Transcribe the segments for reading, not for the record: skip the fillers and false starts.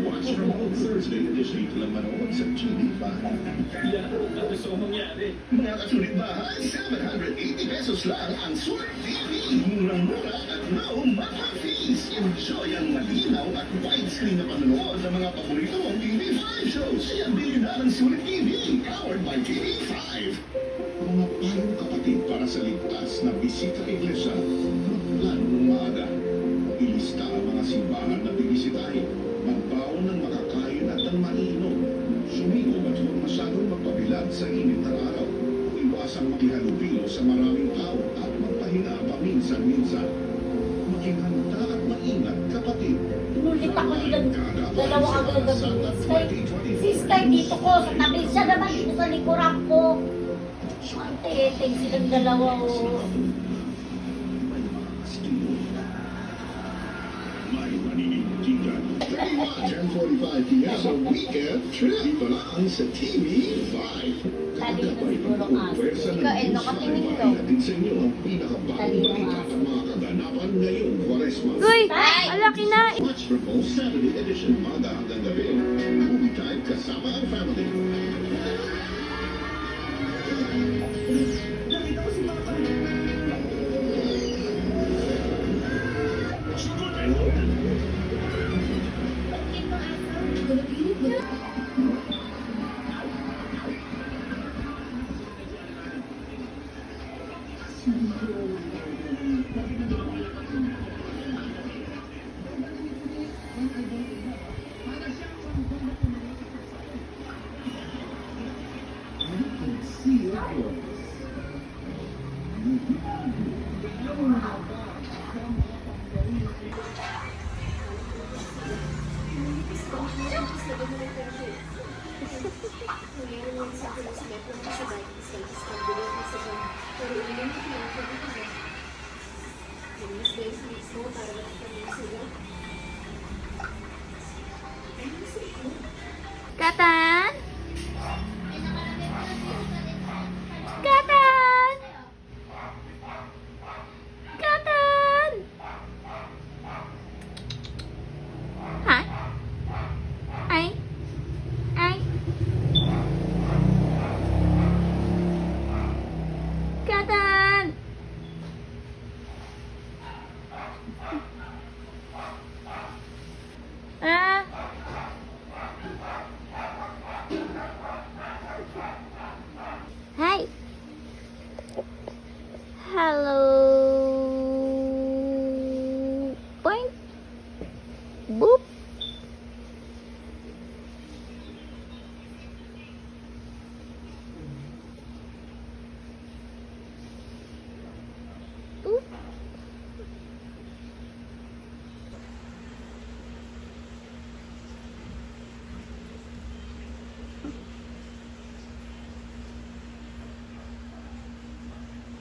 Watch from home Thursday edition lang manood sa TV5. Yan, ang gusto kong mangyari. Mga kasulit bahay, 780 pesos lang ang Smart TV. Murang-mura at no monthly fees. Enjoy ang malinaw at widescreen na panonood ng mga paborito mong TV5 shows. Yan din na ng Sulit TV, powered by TV5. Mga payong kapatid para sa ligtas na bisita sa iglesia. Magplano ng maaga. Ilista ang mga simbahan na bibisitahin. Magbaon ng makakain at ng mainom. Sumigaw at huwag masyadong magpabilag sa init ng araw. Iwasang makihalubilo sa maraming tao at magpahinga paminsan-minsan. Maging handa at maingat, kapatid. Inulit ako nilang dalawa agad gabi. Sister dito ko, sa tabi siya naman dito sa likuran ko. Ante-eteng silang dalawa o. Jan 45 p.m. sa weekend trip pala ang sa TV5. Talino siguro nga. Ikaw, Endo, katingin ko. Natin sa inyo ang pinakabagong balita at mga kaganapan ngayong Kwaresma. Uy! Alaki na! Watch for both Saturday edition umaga hanggang gabi. Movie time kasama ang family. Katan? Katan? Katan? Hả? Ai? Ai? Katan? À. Hi. Hello. Boing. Boop. Boop.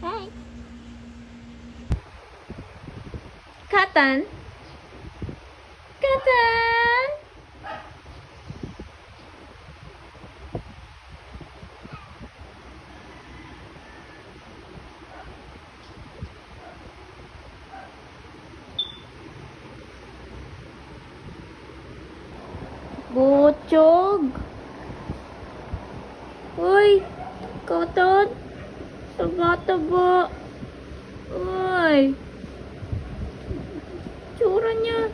Hi. Katan? Katan? Butchog. Uy, Katan. Taba-taba. Uy. Tsura niya.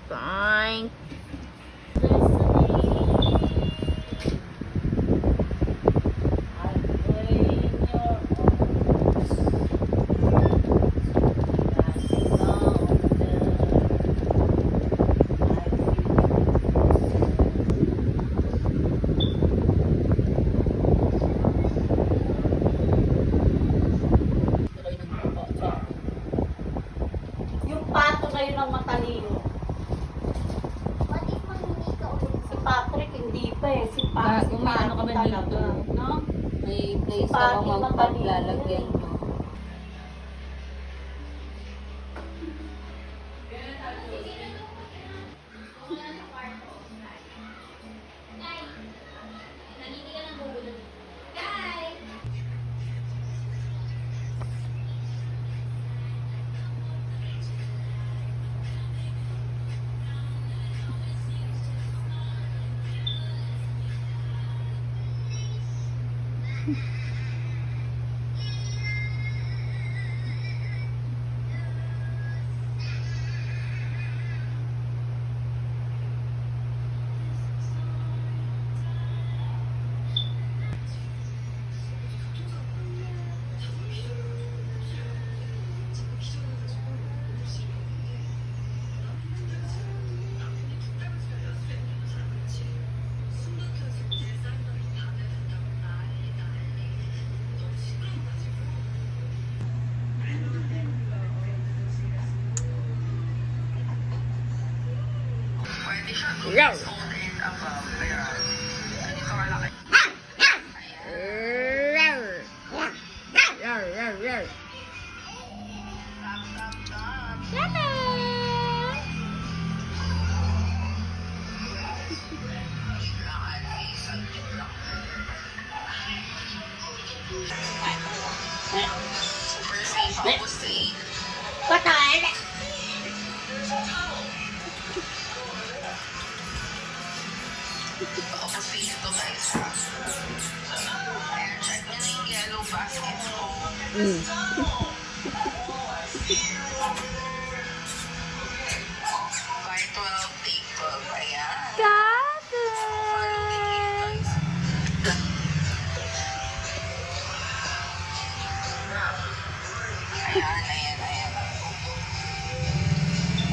Fine. kayo ng matalino. Si Patrick, hindi pa eh. Si Patrick, Kung may ano ka ba talaga, dito? no? May place Pati ako magpaglalagyan mo. Rawr! Rawr, rawr, rawr. Tata! Kotal! Katan! Ayan.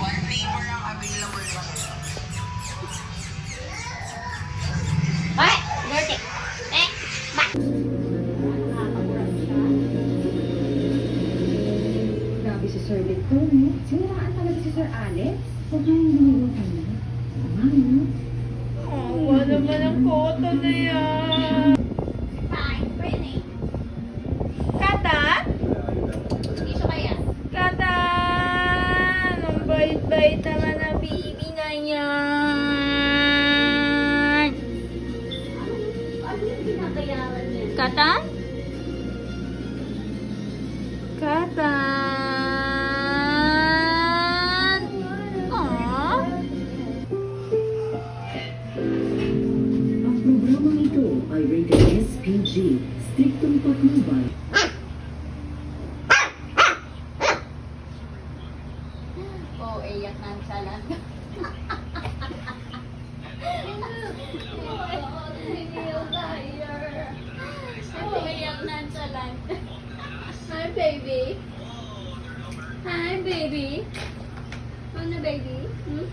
One flavor ang available lang. Ay! Dirty! Eh! Ba! Grabe si Sir Victor, no? Siniraan talaga si Sir Alex. Huwag na yung lumulutan niya. Tama, no? Oh, wala naman ang koto na yan. Fine, pretty. Katan? Hindi siya kaya. Katan! Ang bait-bait naman ng baby na yan. Ano yung pinakayaran niya? Katan? Katan! Aww. Ang programang ito ay rated SPG, striktong patnubay. Oh, iyak na ang salan. Iyak na ang salan. Hi, baby. Hi, baby. Ano, baby? Hmm?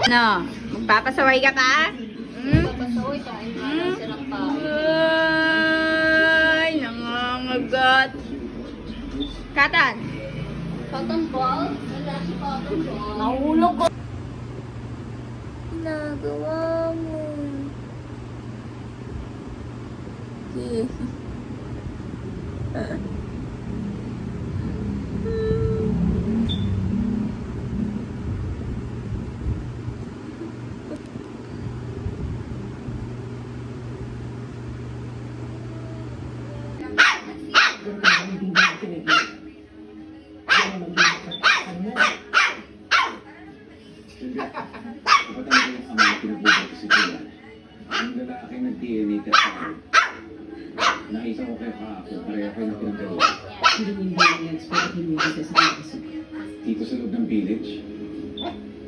Ano? Magpapasaway ka pa? Hmm? Papasaway ka, ay mga sirang pa. Ay, nangangagat. Katan? Cotton ball? Wala si cotton ball. Nahulog ko. Nagawa mo. Okay. Iba talaga yung ama na pinagbubuti si Kuya. Ang lalaki ng DNA test ako. Nakita ko kayo kahapon, pareho kayo na pinagdalawa. Hindi yung billions, pero hindi mo isa sa kasi. Dito sa loob ng village,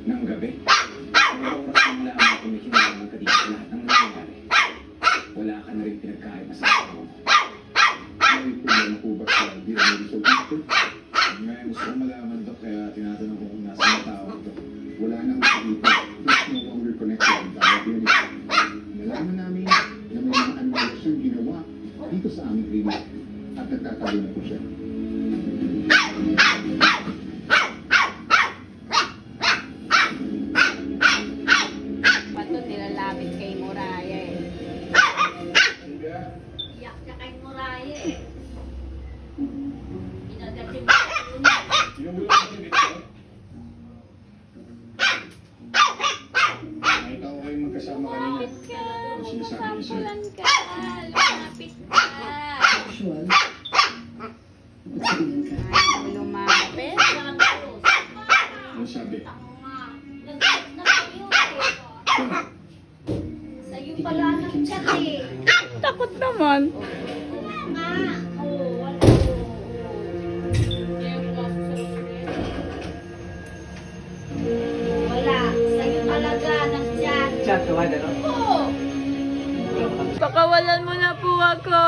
ng gabi. Ang oras ng lamang kung may kinalaman ka dito lahat ng nangyayari. Wala ka na rin pinagkaiba sa tao. May problema po ba sa DNA result dito? Ngayon gusto ko malaman to kaya tinatanong ko kung nasa mga tao ito. Wala na akong dito. There's no longer connection ang tao DNA. Nalaman namin na may mga anomalya siyang ginawa dito sa aming clinic at nagtatago na po siya. Pato nilalapit kay Moraya eh. Iyak niya kay Moraya eh. Pinagating ko yun. Nakita ko kayong magkasama kanina. Ano sinasabi niya sa'yo? Sampulan ka. Lumapit ka. Actual. Sabihin ka. Ay, lumapit. Kailangan ko. Ano sabi? Sa'yo pala ng chat eh. Takot naman. Nga. Oo, wala. Wala. Sa'yo talaga ng chat. Chat ka ba, gano'n? Oo. Pakawalan mo na po ako.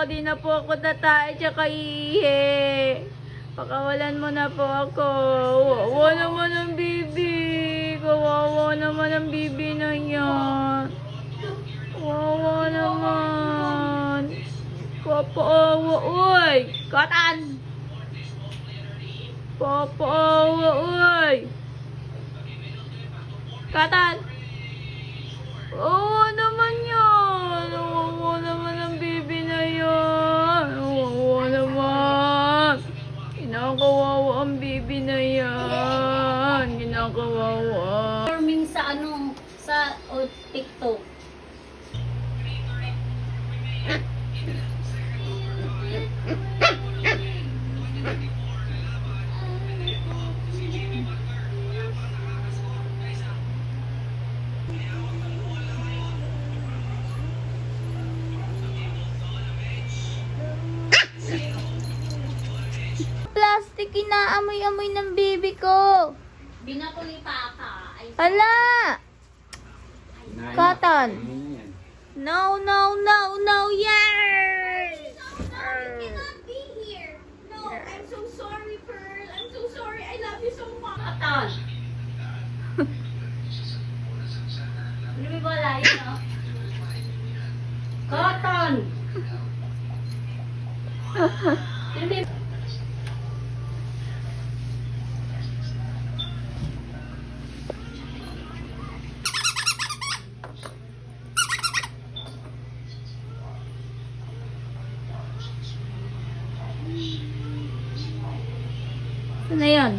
Di na po ako tatay tsaka ihi. Pakawalan mo na po ako. Wawa naman ang bibi. Kawawa naman ang bibi na yan. Wawa naman. Papaawa, uy. Katan. Papaawa, uy. Katan. Oo naman yan. Oo naman ang bibi na yan. Oo naman. Kinakawawa ang bibi na yan. Kinakawawa. Forming sa ano, sa TikTok. Plastic, inaamoy-amoy ng bibi ko. Binato ni Papa. Ay, Hala! Cotton. No, no, no, no, yay! cannot be here. No, I'm so sorry, Pearl. I'm so sorry. I love you so much. Atan. Lumibala yun, no? Cotton! Lumibala. Ano na yan?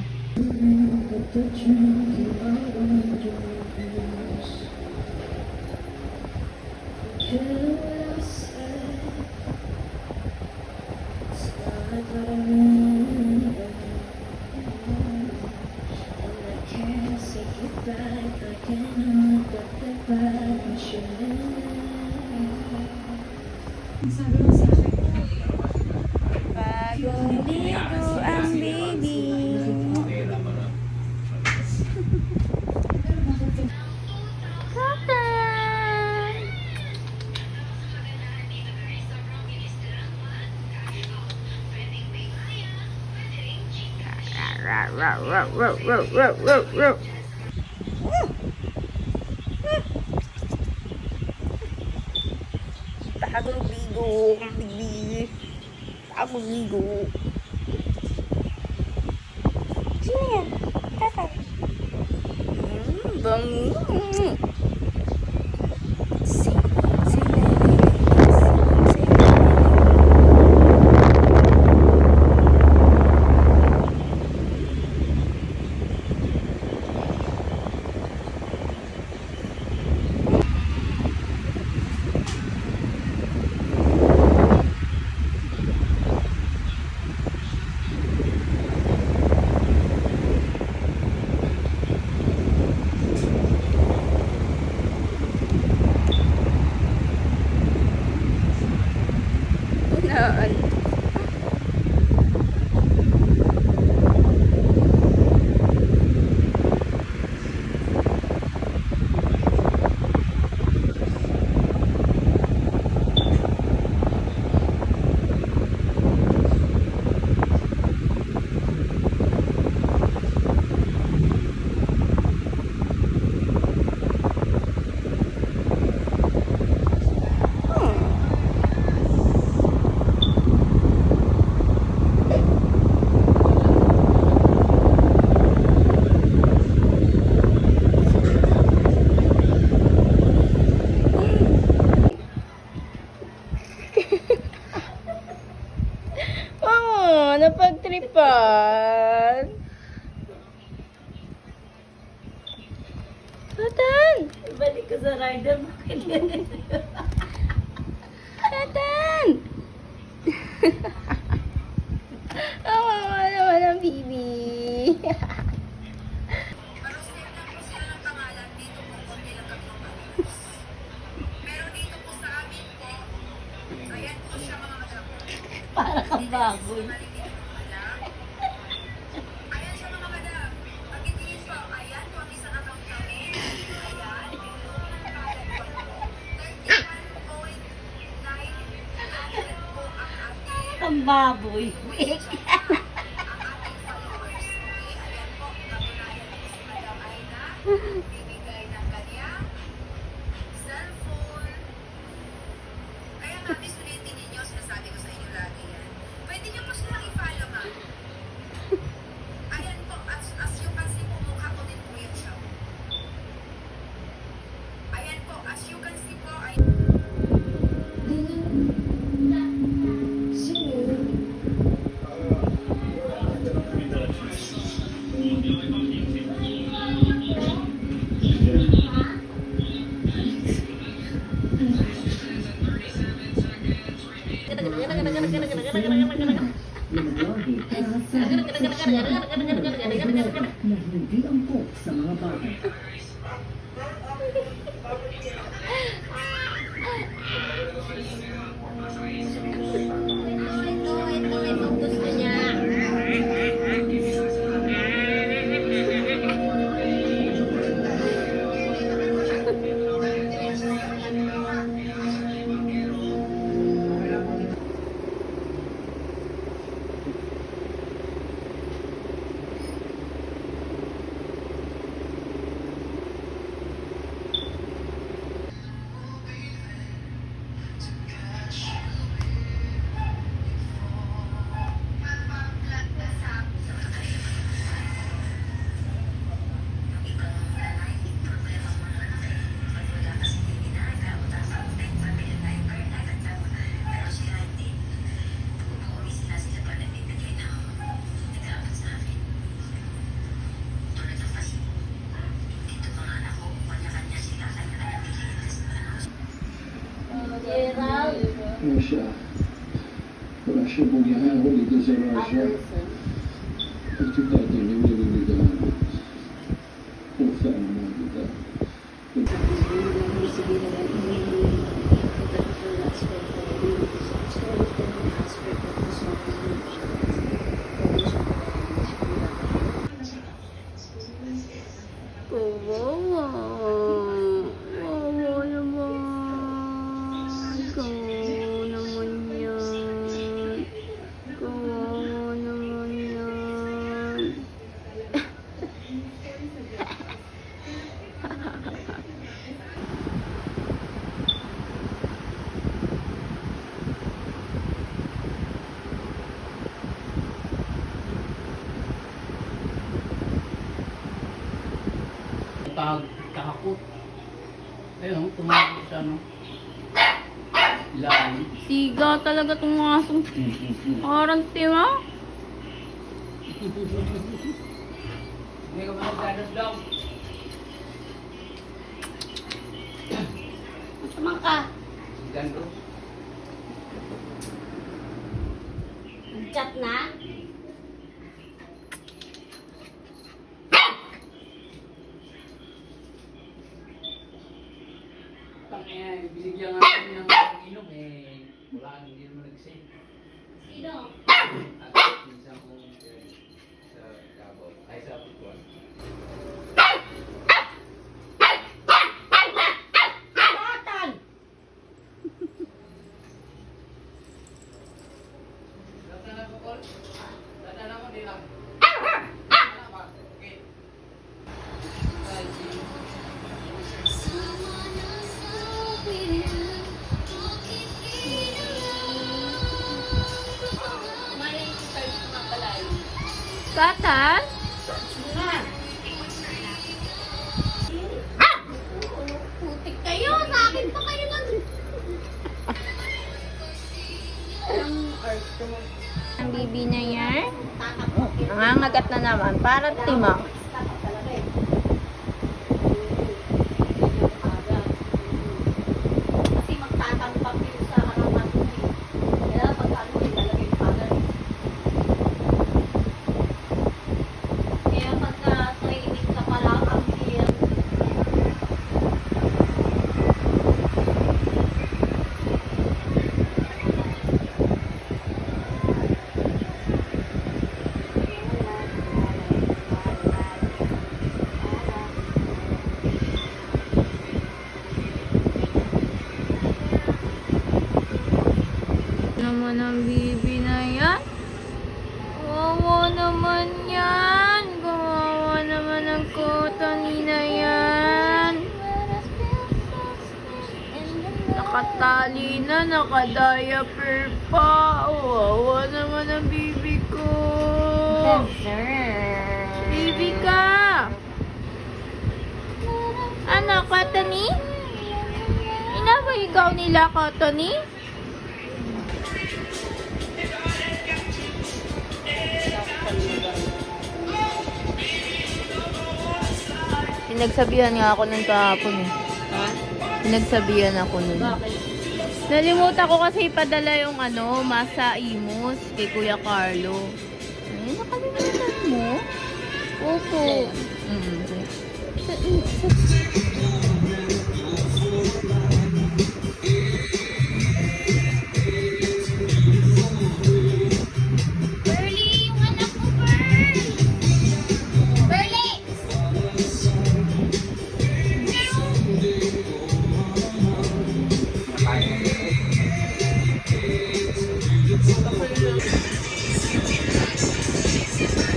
Bagong ligo ang baby. Cotton! Bagong ligo ang baby. Bagong ligo. Sino yan? Tatay. Bango. rider. Tatan! Kawawa naman ang bibi. Para kang baboy. Kang baboy. Bibigay ng kanyang cellphone. Kaya nga, Miss Trinity ninyo, sinasabi ko sa inyo lagi yan. Pwede niyo po silang i-follow, ma'am. Ayan po, as you can see po, mukha ko din po yun siya. Ayan po, as you can see po, ay... Lagi para sa seksyon na hindi angkop sa mga bagay. Ito gusto niya. Gerald. Ano siya? Wala siya bumiyahan ako dito sa Russia. At yung tatay niya nililigahan. Kung saan mo kita. Kawawa. Kawawa naman. Kawawa naman yan. Kawawa naman yan. Takot. Ayun, tumawag sa ano. Ilalim. Siga talaga itong asong. Parang tima. Hindi ka ba nagdadas daw? Masamang ka. Gando. Chat na. Tangina, binigyan nga kami ng inom eh. Wala, hindi naman nag-send. Sino? At minsan ko sa Davao. Ay, sa Butuan. Batan! Data na ko, Col? Data na ko, di lang. Okay. Ay, Katan? Putik kayo! Sa akin pa kayo nag... Ang bibi na yan. Nangangagat na naman. Parang tima. nakatali na, nakadiaper pa. Wawa naman ang bibi ko. Bibi ka! Ano, Katani? Inabahigaw nila, Katani? Pinagsabihan nga ako nun kahapon eh. Ha? Pinagsabihan ako nun. Bakit? Nalimutan ko kasi ipadala yung masa imus kay Kuya Carlo. Ay, nakalimutan mo? Opo. Burly, yung anak ko, Burl! Burly!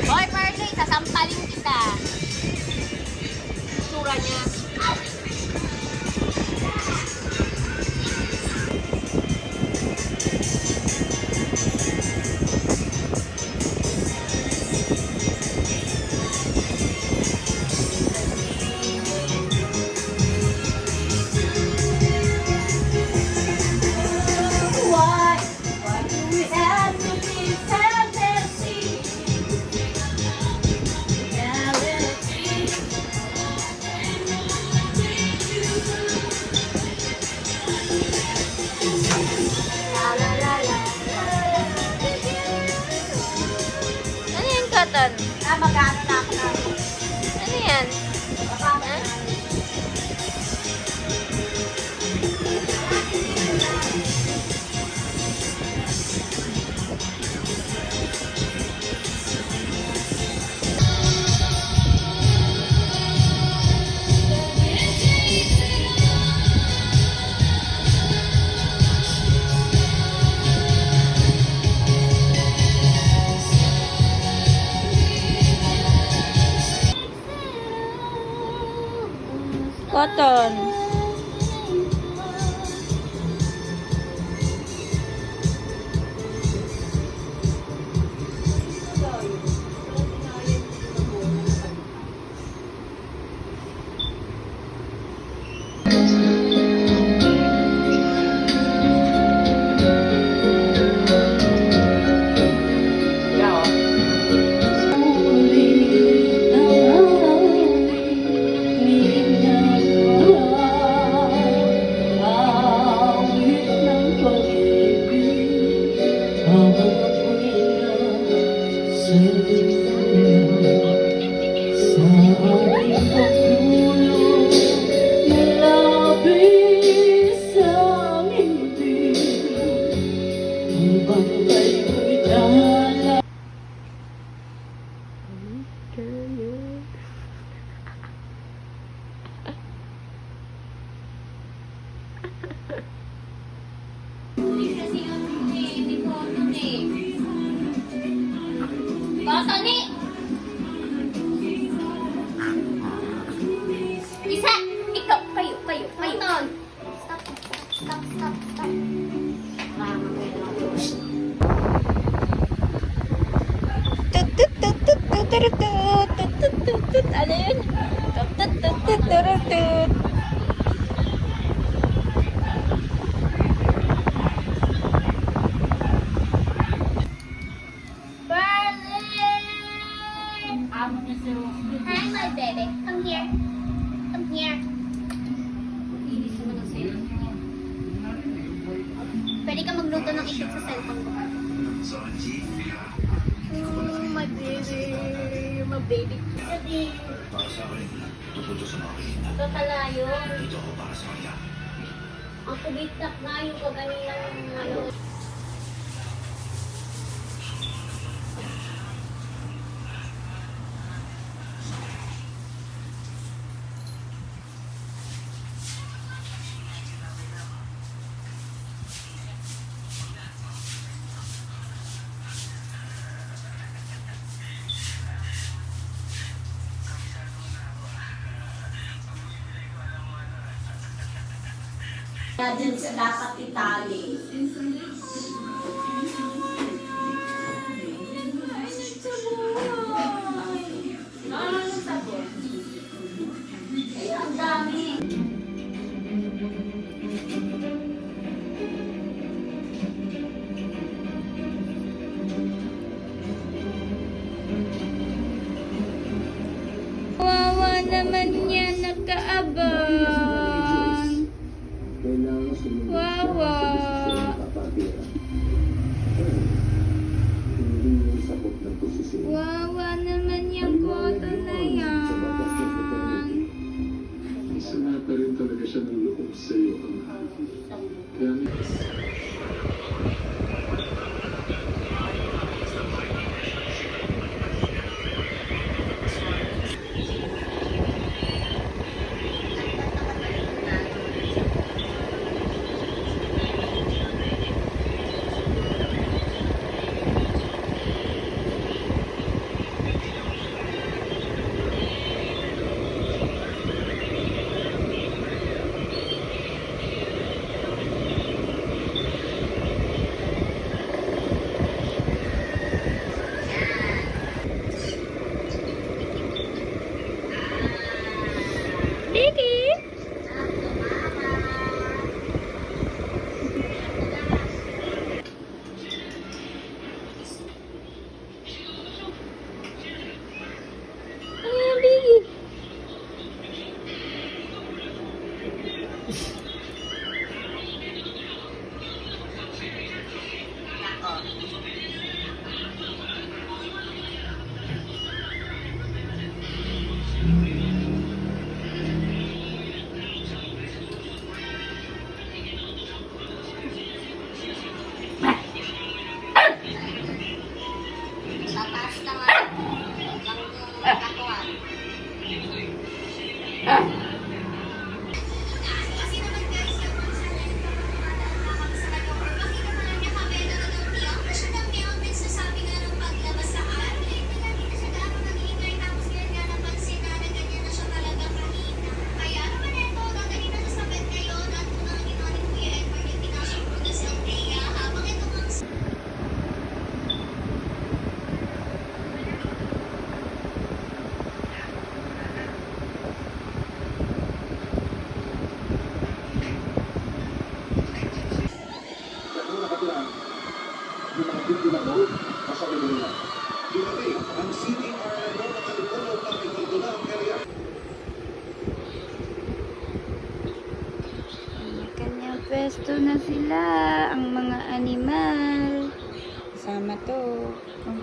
Hoy, Burly, sasampalin kita. Sura niya. Why do we have to be fantasy? Reality. La la la la. Ano yan, Katan? Magkano na ako na. Ano yan? Cotton. Botany! Isa! Ikaw! Kayo! Stop! Ano yun? Hi, my baby. Come here. Come here. Pwede ka magluto ng itlog sa cellphone ko. My baby. My baby. Sabi. Tatala yun. Ang kubitak nga yung kaganinang ano. Kaya din siya dapat itali. Kaya ang dami. Wawa naman yan, nagkaabang. Kailangan sumunod Wawa. siya sa kapatira. Hindi yung sakot ng posisyon. Wawa naman yung koto na yan. Isanata rin talaga siya ng loob sa iyo, anak. Kaya Diki! Ano yan, Biggie? Tataas na nga. Ang kakuan. Kasi naman guys, yung mga sana yung sa kanya or makita mo lang niya kami na nag-umiyak na siya ng meowmix na sabi nga ng paglabas sa amin. Hindi na siya gano'n nag-iingay tapos ngayon nga napansin na ganyan na siya talaga kanina. Kaya naman ito, dadalhin na sa bed ngayon at unang ginawa ni Kuya Edward yung pinasok ko na si Althea habang ito nga Kung nakatira, yung mga biktima mo, masabi mo nila. Kinabi, ang CDR na nakalimutan ng ito na ang area. Kanyang pwesto na sila, ang mga animal. Sama to. Ang